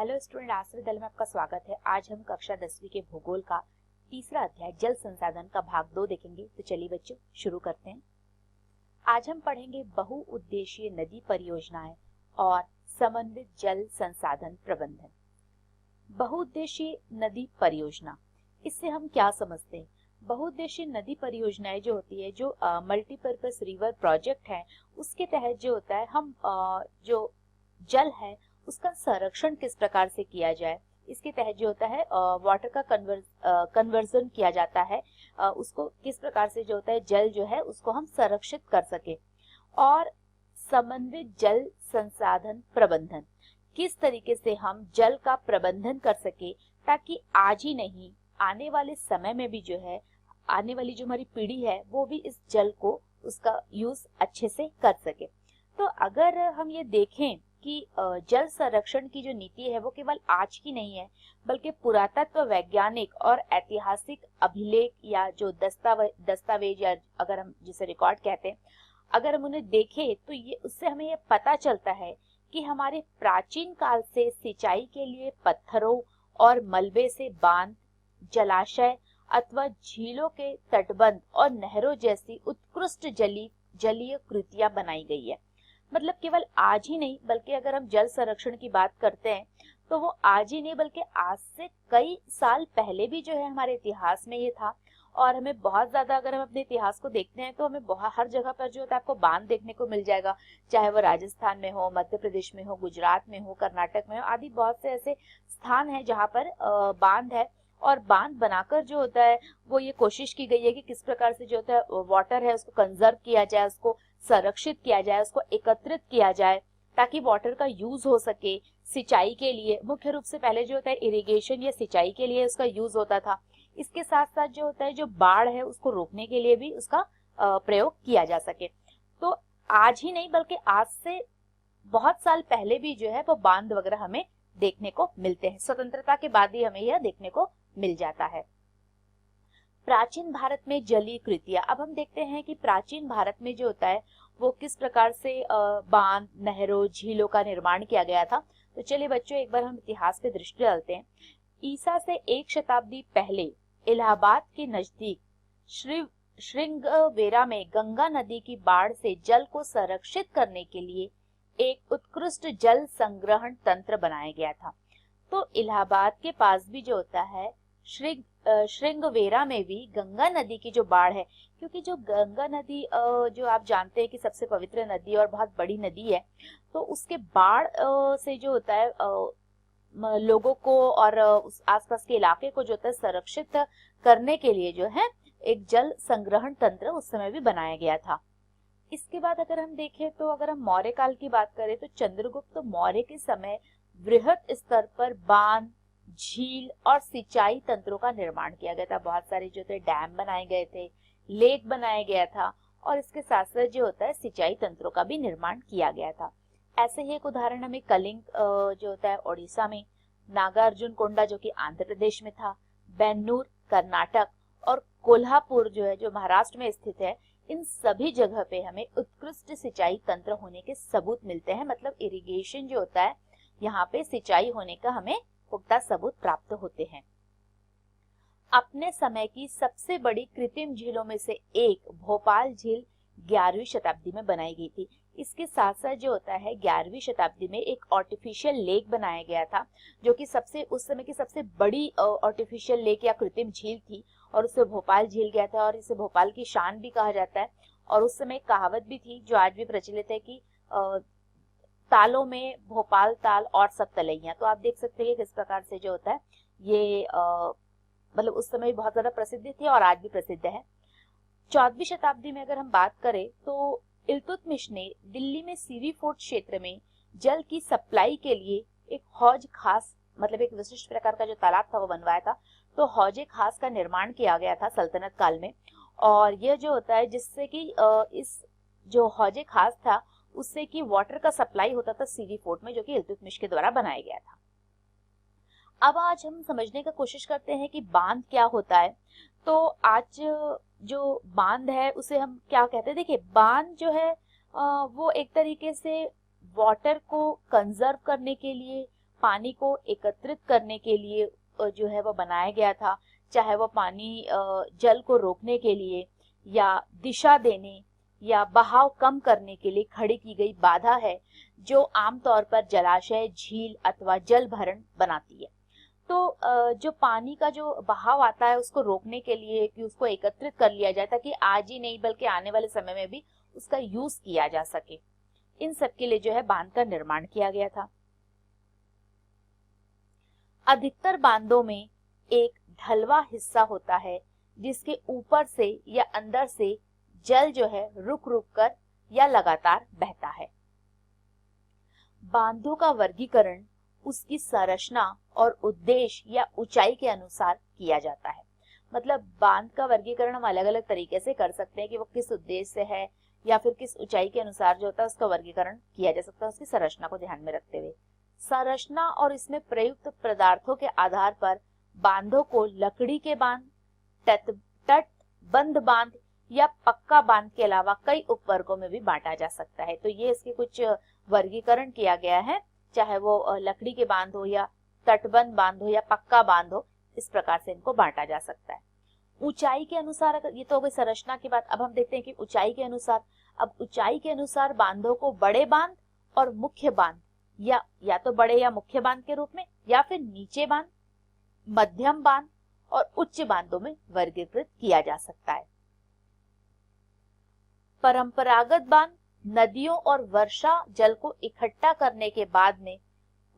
Hello student, आश्रय दल में आपका स्वागत है। आज हम कक्षा 10वीं के भूगोल का तीसरा अध्याय जल संसाधन का भाग 2 देखेंगे। तो चलिए बच्चों शुरू करते हैं। आज हम पढ़ेंगे बहुउद्देशीय नदी परियोजनाएं और समन्वित जल संसाधन प्रबंधन। बहुउद्देशीय नदी परियोजना, इससे हम क्या समझते हैं? बहुउद्देशीय नदी परियोजनाएं जो होती है, जो मल्टीपर्पस रिवर प्रोजेक्ट है, उसके तहत जो होता है हम जो जल है उसका संरक्षण किस प्रकार से किया जाए, इसके तहत जो होता है वाटर का कन्वर्जन किया जाता है, उसको किस प्रकार से जो होता है जल जो है उसको हम संरक्षित कर सके। और समन्वित जल संसाधन प्रबंधन, किस तरीके से हम जल का प्रबंधन कर सके ताकि आज ही नहीं आने वाले समय में भी जो है आने वाली जो हमारी पीढ़ी है वो भी इस जल को उसका यूज अच्छे से कर सके। तो अगर हम ये देखें कि जल संरक्षण की जो नीति है वो केवल आज की नहीं है, बल्कि पुरातत्व वैज्ञानिक और ऐतिहासिक अभिलेख या जो दस्तावेज या अगर हम जिसे रिकॉर्ड कहते हैं, अगर हम उन्हें देखें तो ये उससे हमें ये पता चलता है कि हमारे प्राचीन काल से सिंचाई के लिए पत्थरों और मलबे से बांध, जलाशय अथवा झीलों के तटबंध और नहरों जैसी उत्कृष्ट जलीय कृतियां बनाई गई है। मतलब केवल आज ही नहीं, बल्कि अगर हम जल संरक्षण की बात करते हैं तो वो आज ही नहीं बल्कि आज से कई साल पहले भी जो है हमारे इतिहास में ये था। और हमें बहुत ज्यादा, अगर हम अपने इतिहास को देखते हैं तो हमें बहुत हर जगह पर जो होता है आपको बांध देखने को मिल जाएगा, चाहे वो राजस्थान में हो, मध्य प्रदेश में हो, गुजरात में हो, कर्नाटक में हो, आदि बहुत से ऐसे स्थान है जहाँ पर बांध है। और बांध बनाकर जो होता है वो ये कोशिश की गई है कि किस प्रकार से जो होता है वाटर है उसको कंजर्व किया जाए, उसको संरक्षित किया जाए, उसको एकत्रित किया जाए ताकि वाटर का यूज हो सके सिंचाई के लिए। मुख्य रूप से पहले जो होता है इरिगेशन या सिंचाई के लिए उसका यूज होता था। इसके साथ साथ जो होता है जो बाढ़ है उसको रोकने के लिए भी उसका प्रयोग किया जा सके। तो आज ही नहीं बल्कि आज से बहुत साल पहले भी जो है वो बांध वगैरह हमें देखने को मिलते हैं। स्वतंत्रता के बाद ही हमें यह देखने को मिल जाता है। प्राचीन भारत में जलीय कृतियां, अब हम देखते हैं कि प्राचीन भारत में जो होता है वो किस प्रकार से बांध, नहरों, झीलों का निर्माण किया गया था। तो चलिए बच्चों एक बार हम इतिहास पे दृष्टि डालते हैं। ईसा से 1 शताब्दी पहले इलाहाबाद के नजदीक श्रृंगवेरा में गंगा नदी की बाढ़ से जल को संरक्षित करने के लिए एक उत्कृष्ट जल संग्रहण तंत्र बनाया गया था। तो इलाहाबाद के पास भी जो होता है श्रृंगवेरा में भी गंगा नदी की जो बाढ़ है, क्योंकि जो गंगा नदी जो आप जानते हैं कि सबसे पवित्र नदी और बहुत बड़ी नदी है, तो उसके बाढ़ से जो होता है लोगों को और उस आसपास के इलाके को जो होता है संरक्षित करने के लिए जो है एक जल संग्रहण तंत्र उस समय भी बनाया गया था। इसके बाद अगर हम देखें तो अगर हम मौर्य काल की बात करें तो चंद्रगुप्त मौर्य के समय वृहत स्तर पर बांध, झील और सिंचाई तंत्रों का निर्माण किया गया था। बहुत सारे जो थे डैम बनाए गए थे, लेक बनाया गया था और इसके साथ साथ जो होता है सिंचाई तंत्रों का भी निर्माण किया गया था। ऐसे ही एक उदाहरण हमें कलिंग जो होता है ओडिशा में, नागार्जुन कोंडा जो कि आंध्र प्रदेश में था, बेन्नूर कर्नाटक और कोल्हापुर जो है जो महाराष्ट्र में स्थित है, इन सभी जगह पे हमें उत्कृष्ट सिंचाई तंत्र होने के सबूत मिलते हैं। मतलब इरिगेशन जो होता है यहाँ पे सिंचाई होने का हमें पुख्ता सबूत प्राप्त होते हैं। अपने समय की सबसे बड़ी कृत्रिम झीलों में से एक भोपाल झील 11वीं शताब्दी में बनाई गई थी। इसके साथ साथ जो होता है 11वीं शताब्दी में एक आर्टिफिशियल लेक बनाया गया था, जो कि उस समय की सबसे बड़ी आर्टिफिशियल लेक या कृत्रिम झील थी और उसे भोपाल झील गया था और इसे भोपाल की शान भी कहा जाता है। और उस समय एक कहावत भी थी जो आज भी प्रचलित है कि तालों में भोपाल ताल और सब तलैया। तो आप देख सकते हैं किस प्रकार से जो होता है ये मतलब उस समय बहुत ज्यादा प्रसिद्ध थी और आज भी प्रसिद्ध है। 14वीं शताब्दी में अगर हम बात करें तो इल्तुतमिश ने दिल्ली में सीरी फोर्ट क्षेत्र में जल की सप्लाई के लिए एक हौज खास, मतलब एक विशिष्ट प्रकार का जो तालाब था वो बनवाया था। तो हौजे खास का निर्माण किया गया था सल्तनत काल में। और यह जो होता है जिससे कि इस जो हौजे खास था उससे कि वाटर का सप्लाई होता था सीरी फोर्ट में, जो कि इल्तुतमिश के द्वारा बनाया गया था। अब आज हम समझने का कोशिश करते हैं कि बांध क्या होता है। तो आज जो बांध है उसे हम क्या कहते हैं? देखिए, बांध जो है वो एक तरीके से वाटर को कंजर्व करने के लिए पानी को एकत्रित करने के लिए जो है वो बनाया गया था, चाहे वो पानी जल को रोकने के लिए या दिशा देने या बहाव कम करने के लिए खड़ी की गई बाधा है, जो आमतौर पर जलाशय, झील अथवा जल भरण बनाती है। तो जो पानी का जो बहाव आता है उसको रोकने के लिए, कि उसको एकत्रित कर लिया जाए ताकि आज ही नहीं बल्कि आने वाले समय में भी उसका यूज किया जा सके, इन सब के लिए जो है बांध का निर्माण किया गया था। अधिकतर बांधों में एक ढलवा हिस्सा होता है जिसके ऊपर से या अंदर से जल जो है रुक रुक कर या लगातार बहता है। बांधों का वर्गीकरण उसकी संरचना और उद्देश्य या ऊंचाई के अनुसार किया जाता है। मतलब बांध का वर्गीकरण हम अलग अलग तरीके से कर सकते हैं कि वो किस उद्देश्य से है या फिर किस ऊंचाई के अनुसार जो होता है उसका वर्गीकरण किया जा सकता है, उसकी संरचना को ध्यान में रखते हुए। संरचना और इसमें प्रयुक्त पदार्थों के आधार पर बांधों को लकड़ी के बांध, तटबंध बांध या पक्का बांध के अलावा कई उपवर्गों में भी बांटा जा सकता है। तो ये इसके कुछ वर्गीकरण किया गया है, चाहे वो लकड़ी के बांध हो या तटबंध बांध हो या पक्का बांध हो, इस प्रकार से इनको बांटा जा सकता है। ऊंचाई के अनुसार, अगर ये तो हो गई संरचना की बात, अब हम देखते हैं कि ऊंचाई के अनुसार, अब ऊंचाई के अनुसार बांधों को बड़े बांध और मुख्य बांध या तो बड़े या मुख्य बांध के रूप में, या फिर नीचे बांध, मध्यम बांध और उच्च बांधों में वर्गीकृत किया जा सकता है। परंपरागत बांध नदियों और वर्षा जल को इकट्ठा करने के बाद में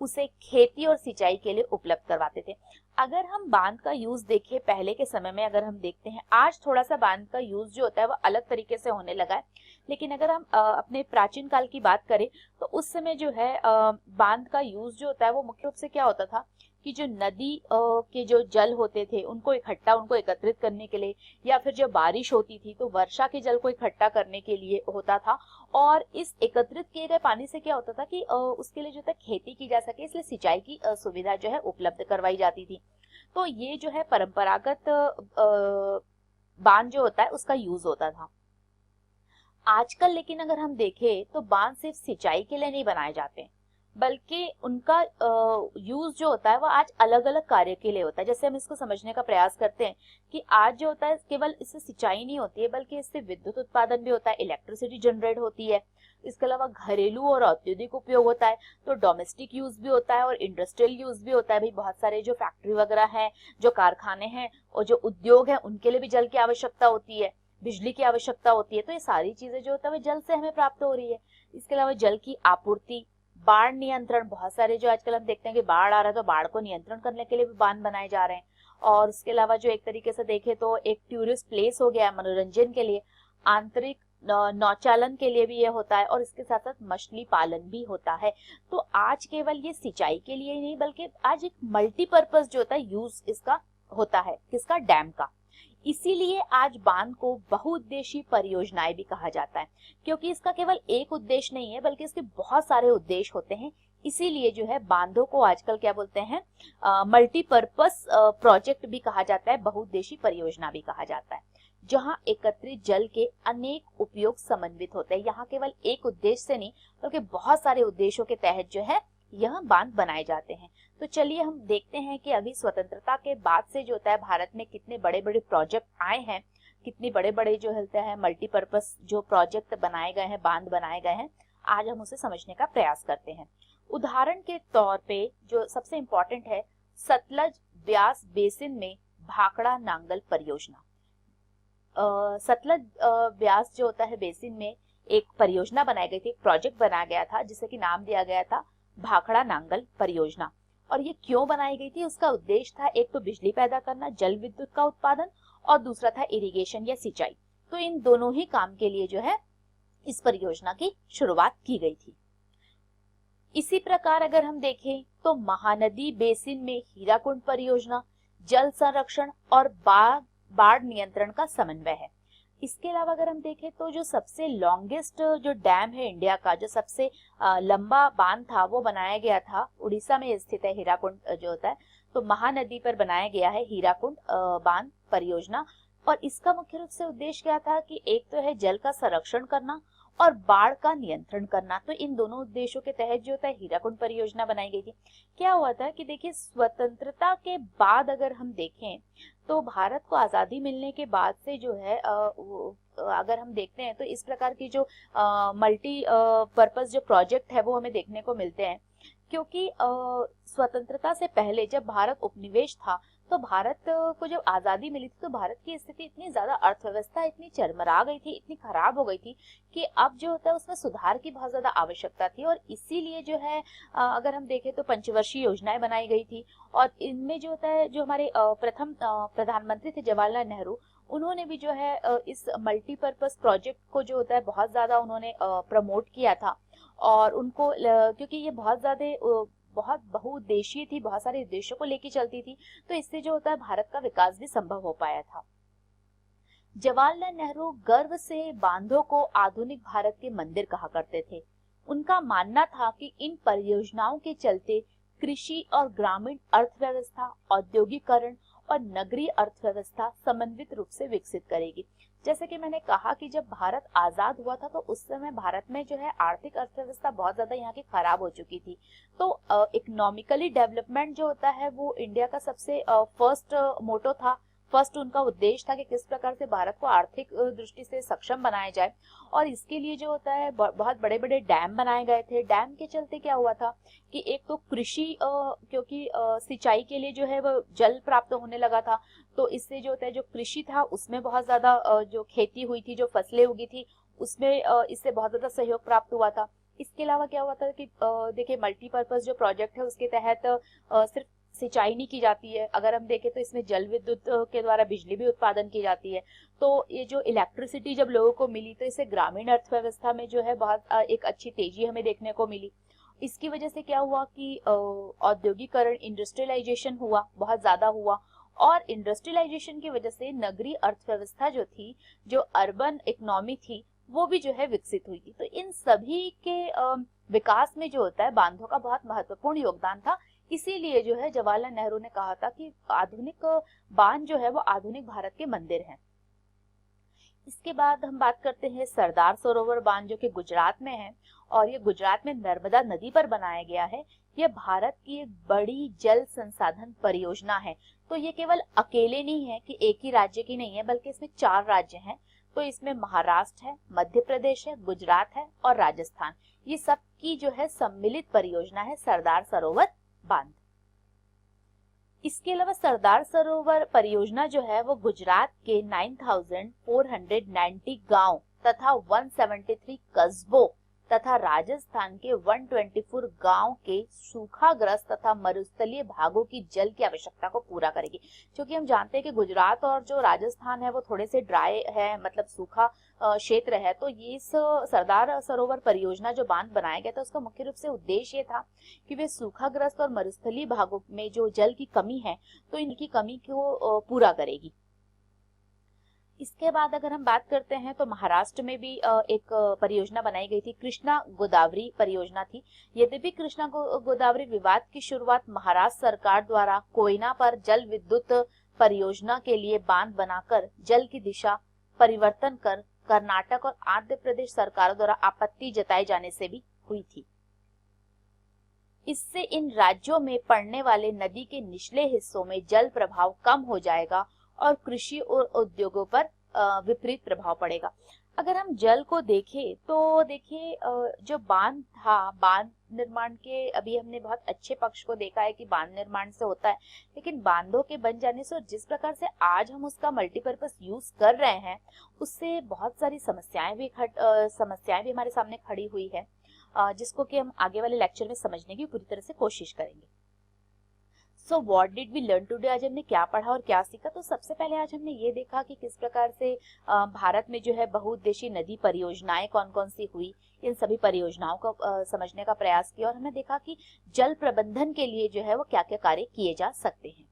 उसे खेती और सिंचाई के लिए उपलब्ध करवाते थे। अगर हम बांध का यूज देखें पहले के समय में, अगर हम देखते हैं आज थोड़ा सा बांध का यूज जो होता है वो अलग तरीके से होने लगा है, लेकिन अगर हम अपने प्राचीन काल की बात करें तो उस समय जो है बांध का यूज जो होता है वो मुख्य रूप से क्या होता था कि जो नदी के जो जल होते थे उनको एकत्रित करने के लिए, या फिर जब बारिश होती थी तो वर्षा के जल को इकट्ठा करने के लिए होता था। और इस एकत्रित किए गए पानी से क्या होता था कि उसके लिए जो है खेती की जा सके, इसलिए सिंचाई की सुविधा जो है उपलब्ध करवाई जाती थी। तो ये जो है परंपरागत बांध जो होता है उसका यूज होता था। आजकल लेकिन अगर हम देखें तो बांध सिर्फ सिंचाई के लिए नहीं बनाए जाते, बल्कि उनका यूज जो होता है वो आज अलग अलग कार्य के लिए होता है। जैसे हम इसको समझने का प्रयास करते हैं कि आज जो होता है केवल इससे सिंचाई नहीं होती है, बल्कि इससे विद्युत उत्पादन भी होता है, इलेक्ट्रिसिटी जनरेट होती है, इसके अलावा घरेलू और औद्योगिक उपयोग होता है, तो डोमेस्टिक यूज भी होता है और इंडस्ट्रियल यूज भी होता है। भाई बहुत सारे जो फैक्ट्री वगैरह हैं, जो कारखाने हैं और जो उद्योग है, उनके लिए भी जल की आवश्यकता होती है, बिजली की आवश्यकता होती है। तो ये सारी चीजें जो होता है वो जल से हमें प्राप्त हो रही है। इसके अलावा जल की आपूर्ति, बाढ़ नियंत्रण, बहुत सारे जो आजकल हम देखते हैं कि बाढ़ आ रहा है तो बाढ़ को नियंत्रण करने के लिए भी बांध बनाए जा रहे हैं। और इसके अलावा जो एक तरीके से देखें तो एक टूरिस्ट प्लेस हो गया है, मनोरंजन के लिए, आंतरिक नौचालन के लिए भी ये होता है, और इसके साथ साथ मछली पालन भी होता है। तो आज केवल ये सिंचाई के लिए ही नहीं, बल्कि आज एक मल्टीपर्पज जो होता है यूज इसका होता है, किसका, डैम का। इसीलिए आज बांध को बहुउद्देशीय परियोजनाएं भी कहा जाता है, क्योंकि इसका केवल एक उद्देश्य नहीं है बल्कि इसके बहुत सारे उद्देश्य होते हैं। इसीलिए जो है बांधों को आजकल क्या बोलते हैं, मल्टीपर्पस प्रोजेक्ट भी कहा जाता है, बहुउद्देशीय परियोजना भी कहा जाता है, जहां एकत्रित जल के अनेक उपयोग समन्वित होते हैं। यहाँ केवल एक उद्देश्य से नहीं बल्कि बहुत सारे उद्देश्यों के तहत जो है यह बांध बनाए जाते हैं। तो चलिए हम देखते हैं कि अभी स्वतंत्रता के बाद से जो होता है भारत में कितने बड़े बड़े प्रोजेक्ट आए हैं, कितने बड़े बड़े जो होता है मल्टीपर्पस जो प्रोजेक्ट बनाए गए हैं, बांध बनाए गए हैं। आज हम उसे समझने का प्रयास करते हैं। उदाहरण के तौर पे जो सबसे इंपॉर्टेंट है, सतलज ब्यास बेसिन में भाखड़ा नांगल परियोजना। सतलज ब्यास जो होता है बेसिन में एक परियोजना बनाई गई थी, एक प्रोजेक्ट बनाया गया था जिसे कि नाम दिया गया था भाखड़ा नांगल परियोजना। और ये क्यों बनाई गई थी, उसका उद्देश्य था एक तो बिजली पैदा करना, जल विद्युत का उत्पादन, और दूसरा था इरिगेशन या सिंचाई। तो इन दोनों ही काम के लिए जो है इस परियोजना की शुरुआत की गई थी। इसी प्रकार अगर हम देखें तो महानदी बेसिन में हीराकुंड परियोजना जल संरक्षण और बाढ़ नियंत्रण का समन्वय है। इसके अलावा अगर हम देखें तो जो सबसे लॉन्गेस्ट जो डैम है इंडिया का, जो सबसे लंबा बांध था, वो बनाया गया था उड़ीसा में स्थित है, हीराकुंड जो होता है। तो महानदी पर बनाया गया है हीराकुंड बांध परियोजना। और इसका मुख्य रूप से उद्देश्य क्या था कि एक तो है जल का संरक्षण करना और बाढ़ का नियंत्रण करना। तो इन दोनों उद्देश्यों के तहत जो होता है हीराकुंड परियोजना बनाई गई थी। क्या हुआ था कि देखिए स्वतंत्रता के बाद अगर हम देखें तो भारत को आजादी मिलने के बाद से जो है अगर हम देखते हैं तो इस प्रकार की जो मल्टी पर्पस जो प्रोजेक्ट है वो हमें देखने को मिलते हैं। क्योंकि स्वतंत्रता से पहले जब भारत उपनिवेश था तो भारत को जब आजादी मिली थी तो भारत की स्थिति इतनी ज्यादा, अर्थव्यवस्था इतनी चरमरा गई थी, इतनी खराब हो गई थी कि अब जो होता है उसमें सुधार की बहुत ज्यादा आवश्यकता थी। और इसीलिए जो है अगर हम देखें तो पंचवर्षीय योजनाएं बनाई गई थी। और इनमें जो होता है जो हमारे प्रथम प्रधानमंत्री थे जवाहरलाल नेहरू, उन्होंने भी जो है इस मल्टीपर्पज प्रोजेक्ट को जो होता है बहुत ज्यादा उन्होंने प्रमोट किया था। और उनको क्योंकि ये बहुत बहुउद्देशीय थी, बहुत सारे उद्देश्यों को लेकर चलती थी, तो इससे जो होता है भारत का विकास भी संभव हो पाया था। जवाहरलाल नेहरू गर्व से बांधों को आधुनिक भारत के मंदिर कहा करते थे। उनका मानना था कि इन परियोजनाओं के चलते कृषि और ग्रामीण अर्थव्यवस्था, औद्योगिकरण और नगरीय अर्थव्यवस्था समन्वित रूप से विकसित करेगी। जैसे कि मैंने कहा कि जब भारत आजाद हुआ था तो उस समय भारत में जो है आर्थिक अर्थव्यवस्था बहुत ज्यादा यहाँ की खराब हो चुकी थी। तो इकोनॉमिकली डेवलपमेंट जो होता है वो इंडिया का सबसे फर्स्ट मोटो था, फर्स्ट उनका उद्देश्य था कि किस प्रकार से भारत को आर्थिक दृष्टि से सक्षम बनाया जाए। और इसके लिए जो होता है बहुत बड़े बड़े डैम बनाए गए थे। डैम के चलते क्या हुआ था कि एक तो कृषि क्योंकि सिंचाई के लिए जो है वो जल प्राप्त होने लगा था, तो इससे जो होता है जो कृषि था उसमें बहुत ज्यादा जो खेती हुई थी, जो फसलें उगी थी उसमें इससे बहुत ज्यादा सहयोग प्राप्त हुआ था। इसके अलावा क्या हुआ था कि देखिए मल्टीपर्पज जो प्रोजेक्ट है उसके तहत सिर्फ सिंचाई नहीं की जाती है, अगर हम देखें तो इसमें जल विद्युत के द्वारा बिजली भी उत्पादन की जाती है। तो ये जो इलेक्ट्रिसिटी जब लोगों को मिली तो इससे ग्रामीण अर्थव्यवस्था में जो है बहुत एक अच्छी तेजी हमें देखने को मिली। इसकी वजह से क्या हुआ कि औद्योगिकरण, इंडस्ट्रियलाइजेशन हुआ, बहुत ज्यादा हुआ। और इंडस्ट्रियलाइजेशन की वजह से नगरीय अर्थव्यवस्था जो थी, जो अर्बन इकोनॉमी थी, वो भी जो है विकसित हुई थी। तो इन सभी के विकास में जो होता है बांधों का बहुत महत्वपूर्ण योगदान था। इसीलिए जो है जवाहरलाल नेहरू ने कहा था कि आधुनिक बांध जो है वो आधुनिक भारत के मंदिर हैं। इसके बाद हम बात करते हैं सरदार सरोवर बांध जो कि गुजरात में है और ये गुजरात में नर्मदा नदी पर बनाया गया है। यह भारत की एक बड़ी जल संसाधन परियोजना है। तो ये केवल अकेले नहीं है कि एक ही राज्य की नहीं है, बल्कि इसमें 4 राज्य हैं। तो इसमें महाराष्ट्र है, मध्य प्रदेश है, गुजरात है और राजस्थान, ये सब की जो है सम्मिलित परियोजना है सरदार सरोवर बांध। इसके अलावा सरदार सरोवर परियोजना जो है वो गुजरात के 9490 गांव तथा 173 कस्बों तथा राजस्थान के 124 गांव के सूखाग्रस्त तथा मरुस्थलीय भागों की जल की आवश्यकता को पूरा करेगी। क्योंकि हम जानते हैं कि गुजरात और जो राजस्थान है वो थोड़े से ड्राई है, मतलब सूखा क्षेत्र है। तो ये सरदार सरोवर परियोजना जो बांध बनाया गया था उसका मुख्य रूप से उद्देश्य ये था कि वे सूखाग्रस्त और मरुस्थलीय भागों में जो जल की कमी है तो इनकी कमी को पूरा करेगी। इसके बाद अगर हम बात करते हैं तो महाराष्ट्र में भी एक परियोजना बनाई गई थी, कृष्णा गोदावरी परियोजना थी। यद्यपि कृष्णा गोदावरी विवाद की शुरुआत महाराष्ट्र सरकार द्वारा कोयना पर जल विद्युत परियोजना के लिए बांध बनाकर जल की दिशा परिवर्तन कर कर्नाटक और आंध्र प्रदेश सरकारों द्वारा आपत्ति जताए जाने से भी हुई थी। इससे इन राज्यों में पड़ने वाले नदी के निचले हिस्सों में जल प्रभाव कम हो जाएगा और कृषि और उद्योगों पर विपरीत प्रभाव पड़ेगा। अगर हम जल को देखें तो देखिए जो बांध था, बांध निर्माण के अभी हमने बहुत अच्छे पक्ष को देखा है कि बांध निर्माण से होता है, लेकिन बांधों के बन जाने से और जिस प्रकार से आज हम उसका मल्टीपर्पज यूज कर रहे हैं उससे बहुत सारी समस्याएं भी हमारे सामने खड़ी हुई है, जिसको कि हम आगे वाले लेक्चर में समझने की पूरी तरह से कोशिश करेंगे। So what did we learn today, आज हमने क्या पढ़ा और क्या सीखा। तो सबसे पहले आज हमने ये देखा कि किस प्रकार से भारत में जो है बहुउद्देशीय नदी परियोजनाएं कौन कौन सी हुई, इन सभी परियोजनाओं को समझने का प्रयास किया और हमने देखा कि जल प्रबंधन के लिए जो है वो क्या क्या कार्य किए जा सकते हैं।